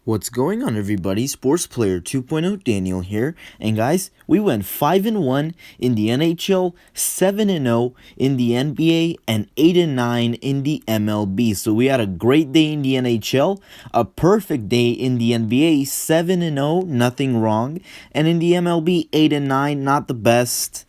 What's going on, everybody? Sports Player 2.0 Daniel here. And guys, we went 5-1 in the NHL, 7-0 in the NBA, and 8-9 in the MLB. So we had a great day in the NHL, a perfect day in the NBA, 7-0, nothing wrong. And in the MLB, 8-9, not the best,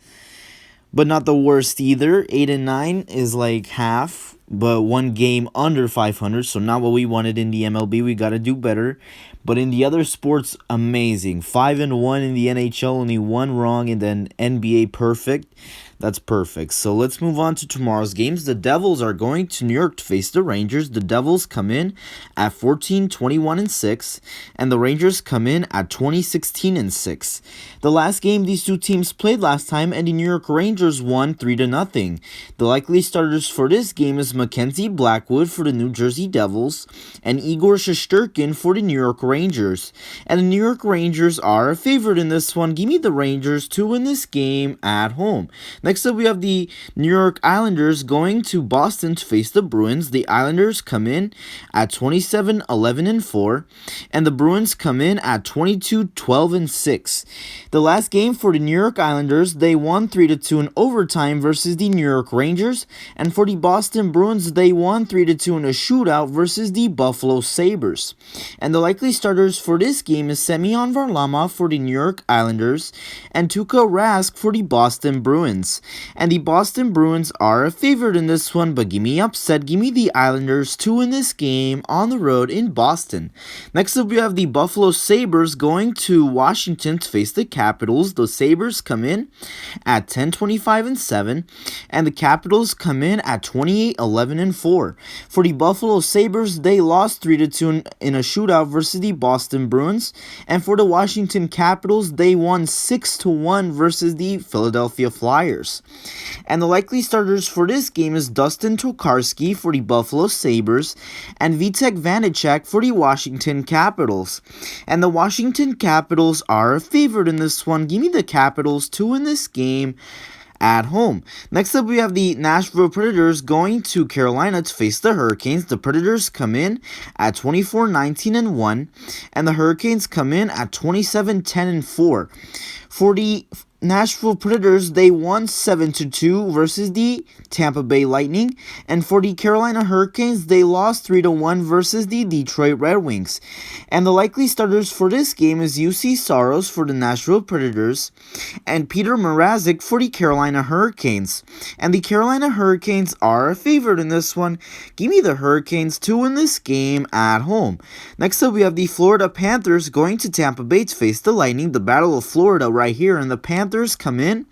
but not the worst either. 8-9 is like half, but one game under 500, so not what we wanted in the MLB. We got to do better. But in the other sports, amazing. 5-1 in the NHL, only one wrong, and then NBA perfect. That's perfect. So let's move on to tomorrow's games. The Devils are going to New York to face the Rangers. The Devils come in at 14-21-6, and the Rangers come in at 20-16-6. The last game these two teams played last time, and the New York Rangers won 3-0. The likely starters for this game is Mackenzie Blackwood for the New Jersey Devils and Igor Shesterkin for the New York Rangers. And the New York Rangers are a favorite in this one. Give me the Rangers to win this game at home. Next up, we have the New York Islanders going to Boston to face the Bruins. The Islanders come in at 27-11-4, and the Bruins come in at 22-12-6. The last game for the New York Islanders, they won 3-2 in overtime versus the New York Rangers, and for the Boston Bruins, they won 3-2 in a shootout versus the Buffalo Sabres. And the likely starters for this game is Semyon Varlamov for the New York Islanders and Tuukka Rask for the Boston Bruins. And the Boston Bruins are a favorite in this one, but give me upset. Give me the Islanders to win this game on the road in Boston. Next up, we have the Buffalo Sabres going to Washington to face the Capitals. The Sabres come in at 10-25-7, and the Capitals come in at 28-11-4. For the Buffalo Sabres, they lost 3-2 in a shootout versus the Boston Bruins, and for the Washington Capitals, they won 6-1 versus the Philadelphia Flyers. And the likely starters for this game is Dustin Tokarski for the Buffalo Sabres and Vitek Vanacek for the Washington Capitals. And the Washington Capitals are a favorite in this one. Give me the Capitals to win this game at home. Next up, we have the Nashville Predators going to Carolina to face the Hurricanes. The Predators come in at 24-19-1, and the Hurricanes come in at 27-10-4. For the Nashville Predators, they won 7-2 versus the Tampa Bay Lightning, and for the Carolina Hurricanes, they lost 3-1 versus the Detroit Red Wings. And the likely starters for this game is UC Saros for the Nashville Predators and Peter Mrazek for the Carolina Hurricanes. And the Carolina Hurricanes are a favorite in this one. Give me the Hurricanes to win this game at home. Next up, we have the Florida Panthers going to Tampa Bay to face the Lightning. The Battle of Florida right here, and the Panthers come in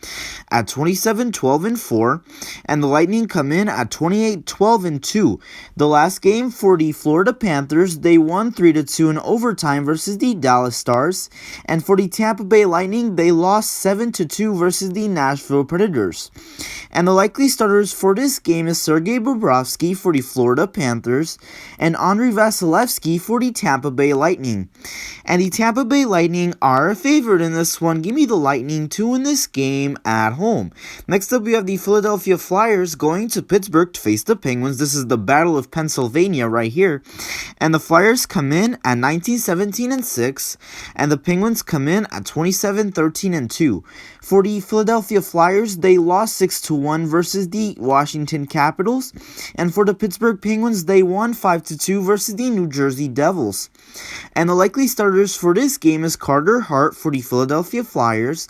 at 27-12-4, and the Lightning come in at 28-12-2. The last game for the Florida Panthers, they won 3-2 in overtime versus the Dallas Stars, and for the Tampa Bay Lightning, they lost 7-2 versus the Nashville Predators. And the likely starters for this game is Sergei Bobrovsky for the Florida Panthers and Andrei Vasilevsky for the Tampa Bay Lightning. And the Tampa Bay Lightning are a favorite in this one. Give me the Lightning to win this game at home. Next up, we have the Philadelphia Flyers going to Pittsburgh to face the Penguins. This is the Battle of Pennsylvania right here. And the Flyers come in at 19-17-6, and the Penguins come in at 27-13-2. For the Philadelphia Flyers, they lost 6-1 versus the Washington Capitals, and for the Pittsburgh Penguins, they won 5-2 versus the New Jersey Devils. And the likely starters for this game is Carter Hart for the Philadelphia Flyers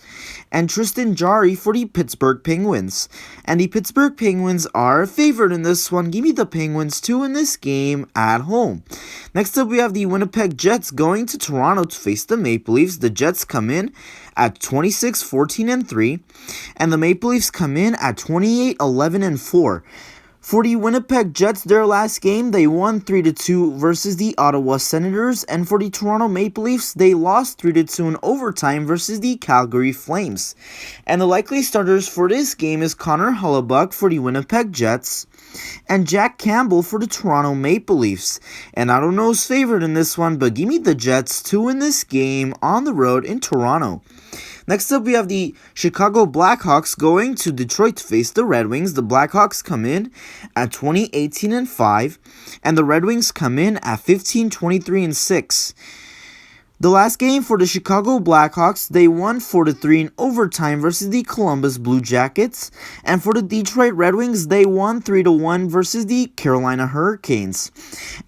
and Tristan Jarry for the Pittsburgh Penguins. And the Pittsburgh Penguins are a favorite in this one. Give me the Penguins to win this game at home. Next up, we have the Winnipeg Jets going to Toronto to face the Maple Leafs. The Jets come in at 26-14-3, and the Maple Leafs come in at 28-11-4. For the Winnipeg Jets, their last game, they won 3-2 versus the Ottawa Senators, and for the Toronto Maple Leafs, they lost 3-2 in overtime versus the Calgary Flames. And the likely starters for this game is Connor Hellebuyck for the Winnipeg Jets and Jack Campbell for the Toronto Maple Leafs. And I don't know who's favorite in this one, but give me the Jets to win this game on the road in Toronto. Next up, we have the Chicago Blackhawks going to Detroit to face the Red Wings. The Blackhawks come in at 20-18-5, and the Red Wings come in at 15-23-6. The last game for the Chicago Blackhawks, they won 4-3 in overtime versus the Columbus Blue Jackets. And for the Detroit Red Wings, they won 3-1 versus the Carolina Hurricanes.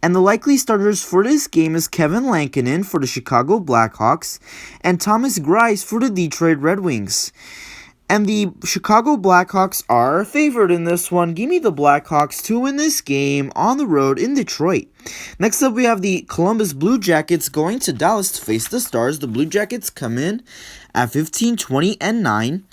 And the likely starters for this game is Kevin Lankinen for the Chicago Blackhawks and Thomas Greiss for the Detroit Red Wings. And the Chicago Blackhawks are favored in this one. Give me the Blackhawks to win this game on the road in Detroit. Next up, we have the Columbus Blue Jackets going to Dallas to face the Stars. The Blue Jackets come in at 15-20-9.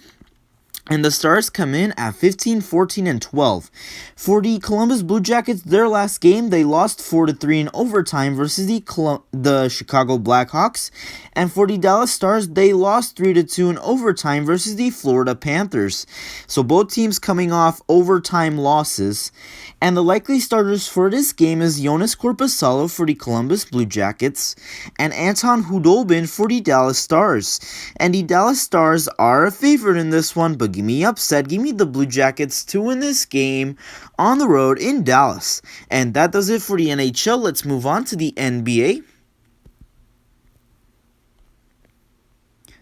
And the Stars come in at 15-14-12. For the Columbus Blue Jackets, their last game, they lost 4-3 in overtime versus the Chicago Blackhawks. And for the Dallas Stars, they lost 3-2 in overtime versus the Florida Panthers. So both teams coming off overtime losses. And the likely starters for this game is Jonas Korpisalo for the Columbus Blue Jackets and Anton Khudobin for the Dallas Stars. And the Dallas Stars are a favorite in this one, but give me upset. Give me the Blue Jackets to win this game on the road in Dallas. And that does it for the NHL. Let's move on to the NBA.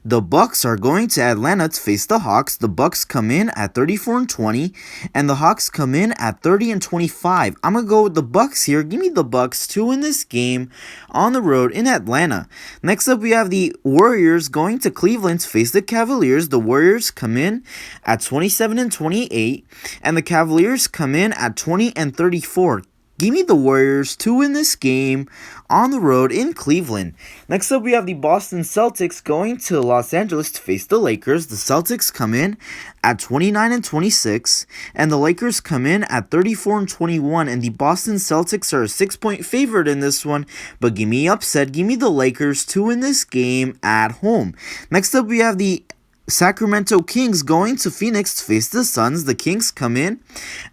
The Bucks are going to Atlanta to face the Hawks. The Bucks come in at 34-20, and the Hawks come in at 30-25. I'm going to go with the Bucks here. Give me the Bucks to win this game on the road in Atlanta. Next up, we have the Warriors going to Cleveland to face the Cavaliers. The Warriors come in at 27-28, and the Cavaliers come in at 20-34. Give me the Warriors to win this game on the road in Cleveland. Next up, we have the Boston Celtics going to Los Angeles to face the Lakers. The Celtics come in at 29-26, and the Lakers come in at 34-21. And the Boston Celtics are a 6-point favorite in this one, but give me upset. Give me the Lakers to win this game at home. Next up, we have the Sacramento Kings going to Phoenix to face the Suns. The Kings come in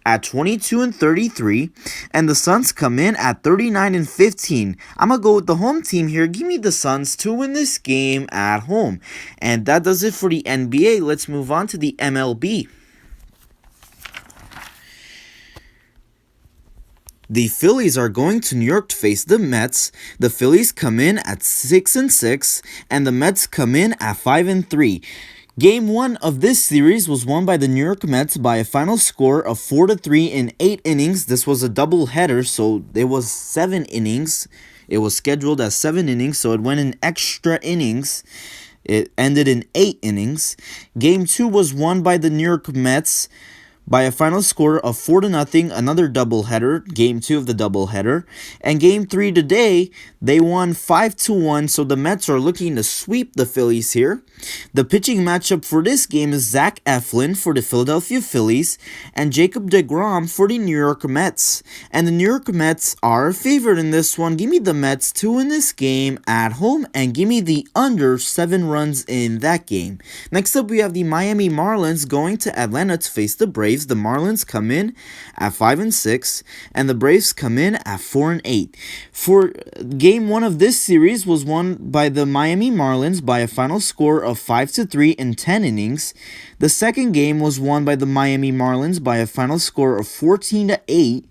at 22-33, and the Suns come in at 39-15. I'm going to go with the home team here. Give me the Suns to win this game at home. And that does it for the NBA. Let's move on to the MLB. The Phillies are going to New York to face the Mets. The Phillies come in at 6-6, and the Mets come in at 5-3. Game 1 of this series was won by the New York Mets by a final score of 4-3 in 8 innings. This was a doubleheader, so it was 7 innings. It was scheduled as 7 innings, so it went in extra innings. It ended in 8 innings. Game 2 was won by the New York Mets by a final score of 4-0, another doubleheader, Game 2 of the doubleheader. And Game 3 today, they won 5-1, so the Mets are looking to sweep the Phillies here. The pitching matchup for this game is Zach Eflin for the Philadelphia Phillies and Jacob deGrom for the New York Mets. And the New York Mets are a favorite in this one. Give me the Mets to win this game at home, and give me the under 7 runs in that game. Next up, we have the Miami Marlins going to Atlanta to face the Braves. The Marlins come in at 5-6, and the Braves come in at 4-8. For Game 1 of this series was won by the Miami Marlins by a final score of 5-3 in 10 innings. The second game was won by the Miami Marlins by a final score of 14-8.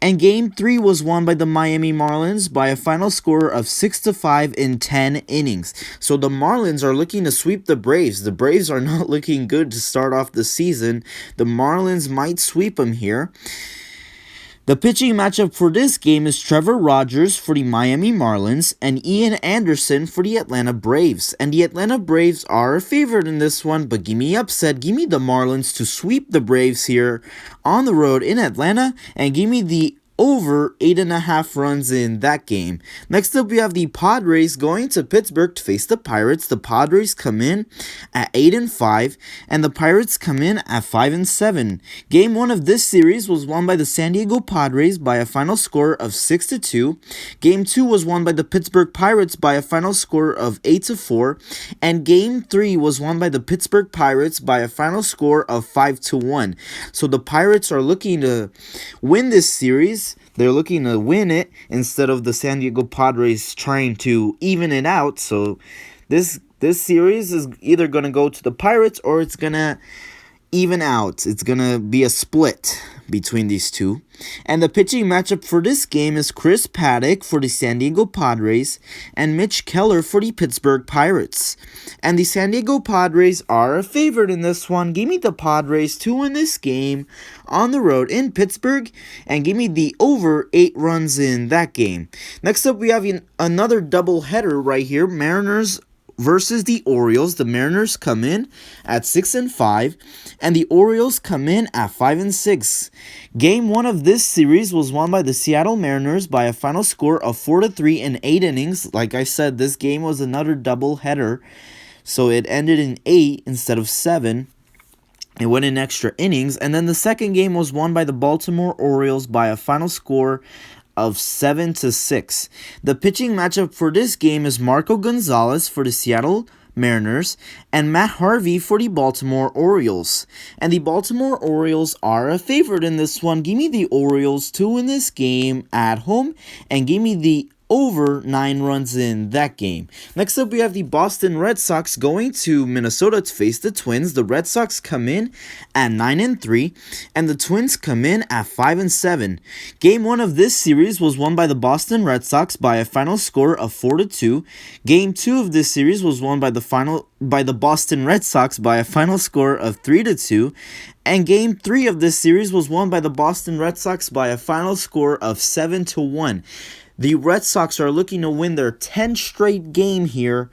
And Game 3 was won by the Miami Marlins by a final score of 6-5 in 10 innings. So the Marlins are looking to sweep the Braves. The Braves are not looking good to start off the season. The Marlins might sweep them here. The pitching matchup for this game is Trevor Rogers for the Miami Marlins and Ian Anderson for the Atlanta Braves. And the Atlanta Braves are a favorite in this one, but give me upset. Give me the Marlins to sweep the Braves here on the road in Atlanta, and give me the over 8.5 runs in that game. Next up, we have the Padres going to Pittsburgh to face the Pirates. The Padres come in at 8-5, and the Pirates come in at 5-7. Game 1 of this series was won by the San Diego Padres by a final score of 6-2. Game 2 was won by the Pittsburgh Pirates by a final score of 8-4, and Game 3 was won by the Pittsburgh Pirates by a final score of 5-1. So the Pirates are looking to win this series. They're looking to win it instead of the San Diego Padres trying to even it out. So this This series is either going to go to the Pirates or it's going to even out. It's going to be a split between these two. And the pitching matchup for this game is Chris Paddock for the San Diego Padres and Mitch Keller for the Pittsburgh Pirates. And the San Diego Padres are a favorite in this one. Give me the Padres to win this game on the road in Pittsburgh, and give me the over 8 runs in that game. Next up, we have another doubleheader right here. Mariners versus the Orioles. The Mariners come in at 6-5, and the Orioles come in at 5-6. Game 1 of this series was won by the Seattle Mariners by a final score of 4-3 in 8 innings. Like I said, this game was another doubleheader, so it ended in 8 instead of 7. It went in extra innings, and then the second game was won by the Baltimore Orioles by a final score of 7-6. The pitching matchup for this game is Marco Gonzalez for the Seattle Mariners and Matt Harvey for the Baltimore Orioles. And the Baltimore Orioles are a favorite in this one. Give me the Orioles to win this game at home, and give me the over 9 runs in that game. Next up, we have the Boston Red Sox going to Minnesota to face the Twins. The Red Sox come in at 9-3, and the Twins come in at 5-7. Game 1 of this series was won by the Boston Red Sox by a final score of 4-2. Game 2 of this series was won by the Boston Red Sox by a final score of 3-2. And Game 3 of this series was won by the Boston Red Sox by a final score of 7-1. The Red Sox are looking to win their 10th straight game here.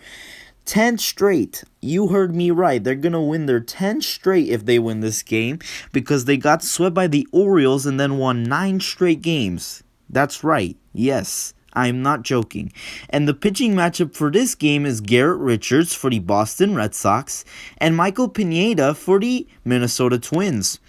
10th straight. You heard me right. They're going to win their 10th straight if they win this game, because they got swept by the Orioles and then won 9 straight games. That's right. Yes, I'm not joking. And the pitching matchup for this game is Garrett Richards for the Boston Red Sox and Michael Pineda for the Minnesota Twins.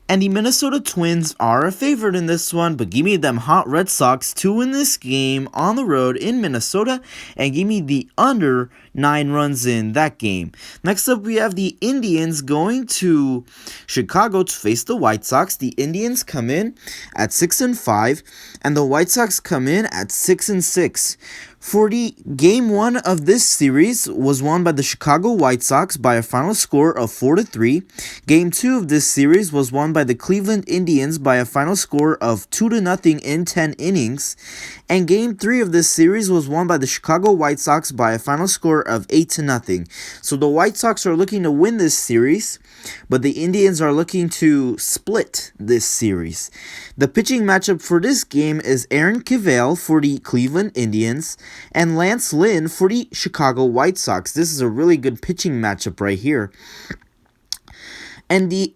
And the Minnesota Twins are a favorite in this one, but give me them hot Red Sox to win this game on the road in Minnesota, and give me the under 9 runs in that game. Next up, we have the Indians going to Chicago to face the White Sox. The Indians come in at 6-5, and the White Sox come in at 6-6. For the Game 1 of this series was won by the Chicago White Sox by a final score of 4-3. Game 2 of this series was won by the Cleveland Indians by a final score of 2-0 in 10 innings. And Game 3 of this series was won by the Chicago White Sox by a final score of 8-0. So the White Sox are looking to win this series, but the Indians are looking to split this series. The pitching matchup for this game is Aaron Cavale for the Cleveland Indians and Lance Lynn for the Chicago White Sox. This is a really good pitching matchup right here. And the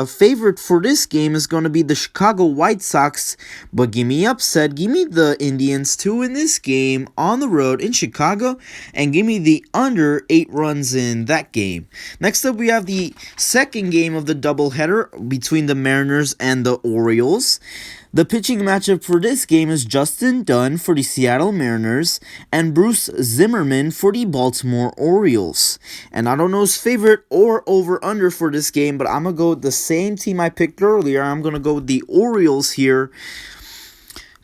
favorite for this game is going to be the Chicago White Sox, but give me upset. Give me the Indians to win this game on the road in Chicago, and give me the under 8 runs in that game. Next up, we have the second game of the doubleheader between the Mariners and the Orioles. The pitching matchup for this game is Justin Dunn for the Seattle Mariners and Bruce Zimmerman for the Baltimore Orioles. And I don't know his favorite or over-under for this game, but I'm going to go with the same team I picked earlier. I'm going to go with the Orioles here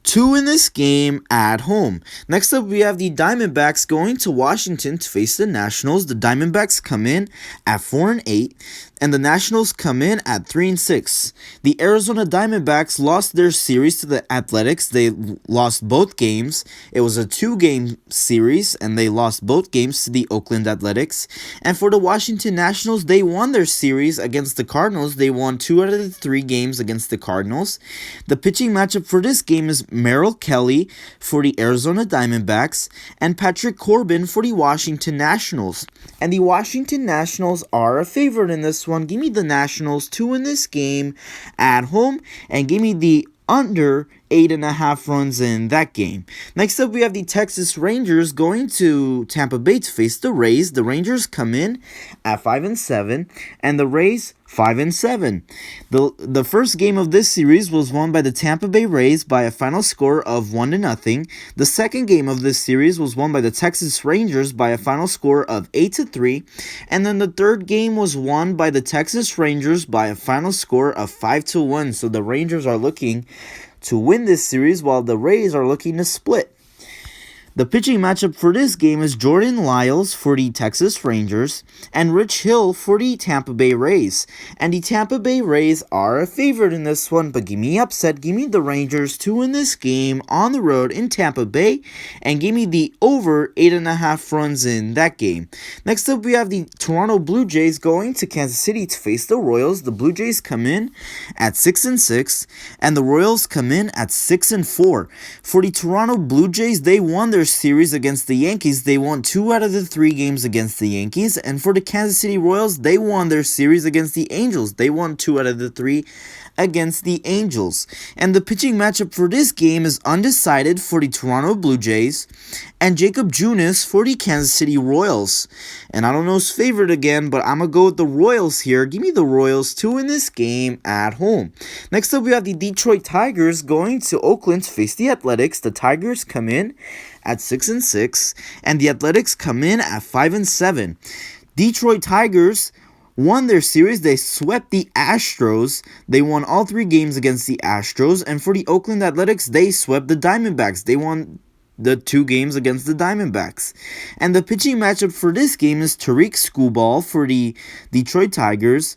to win this game at home. Next up, we have the Diamondbacks going to Washington to face the Nationals. The Diamondbacks come in at 4-8, and the Nationals come in at 3-6. The Arizona Diamondbacks lost their series to the Athletics. They lost both games. It was a 2-game series, and they lost both games to the Oakland Athletics. And for the Washington Nationals, they won their series against the Cardinals. They won 2 out of the 3 games against the Cardinals. The pitching matchup for this game is Merrill Kelly for the Arizona Diamondbacks and Patrick Corbin for the Washington Nationals. And the Washington Nationals are a favorite in this one. Give me the Nationals to win this game at home, and give me the under 8.5 runs in that game. Next up, we have the Texas Rangers going to Tampa Bay to face the Rays. The Rangers come in at 5-7, and the Rays 5-7. The first game of this series was won by the Tampa Bay Rays by a final score of 1-0. The second game of this series was won by the Texas Rangers by a final score of 8-3, and then the third game was won by the Texas Rangers by a final score of 5-1. So the Rangers are looking to win this series while the Rays are looking to split. The pitching matchup for this game is Jordan Lyles for the Texas Rangers and Rich Hill for the Tampa Bay Rays. And the Tampa Bay Rays are a favorite in this one, but give me upset. Give me the Rangers to win this game on the road in Tampa Bay, and give me the over 8.5 runs in that game. Next up, we have the Toronto Blue Jays going to Kansas City to face the Royals. The Blue Jays come in at 6-6, and the Royals come in at 6-4. For the Toronto Blue Jays, they won their series against the Yankees. They won 2 out of the 3 games against the Yankees. And for the Kansas City Royals, they won their series against the Angels. They won 2 out of the 3 against the Angels. And the pitching matchup for this game is undecided for the Toronto Blue Jays and Jacob Junis for the Kansas City Royals. And I don't know his favorite again, but I'm going to go with the Royals here. Give me the Royals to win this game at home. Next up, we have the Detroit Tigers going to Oakland to face the Athletics. The Tigers come in at 6-6, and the Athletics come in at 5-7. Detroit Tigers won their series. They swept the Astros. They won all 3 games against the Astros. And for the Oakland Athletics, they swept the Diamondbacks. They won the 2 games against the Diamondbacks. And the pitching matchup for this game is Tariq Skubal for the Detroit Tigers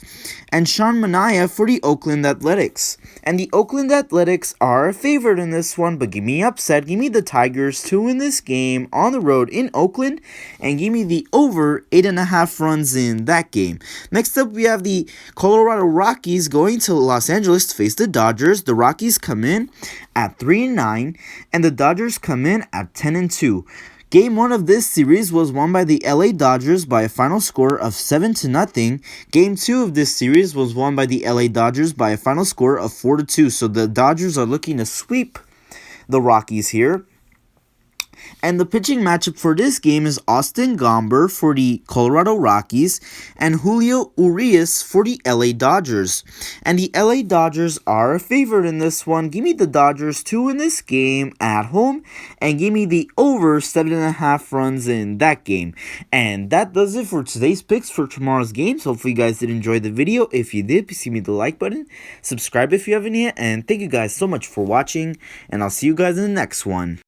and Sean Manaea for the Oakland Athletics. And the Oakland Athletics are a favorite in this one, but give me upset. Give me the Tigers to win this game on the road in Oakland, and give me the over 8.5 runs in that game. Next up, we have the Colorado Rockies going to Los Angeles to face the Dodgers. The Rockies come in at 3-9, and the Dodgers come in at 10-2. Game 1 of this series was won by the LA Dodgers by a final score of 7-0. Game 2 of this series was won by the LA Dodgers by a final score of 4-2. So the Dodgers are looking to sweep the Rockies here. And the pitching matchup for this game is Austin Gomber for the Colorado Rockies and Julio Urias for the LA Dodgers. And the LA Dodgers are a favorite in this one. Give me the Dodgers to win this game at home, and give me the over 7.5 runs in that game. And that does it for today's picks for tomorrow's games. Hopefully you guys did enjoy the video. If you did, please give me the like button, subscribe if you haven't yet, and thank you guys so much for watching, and I'll see you guys in the next one.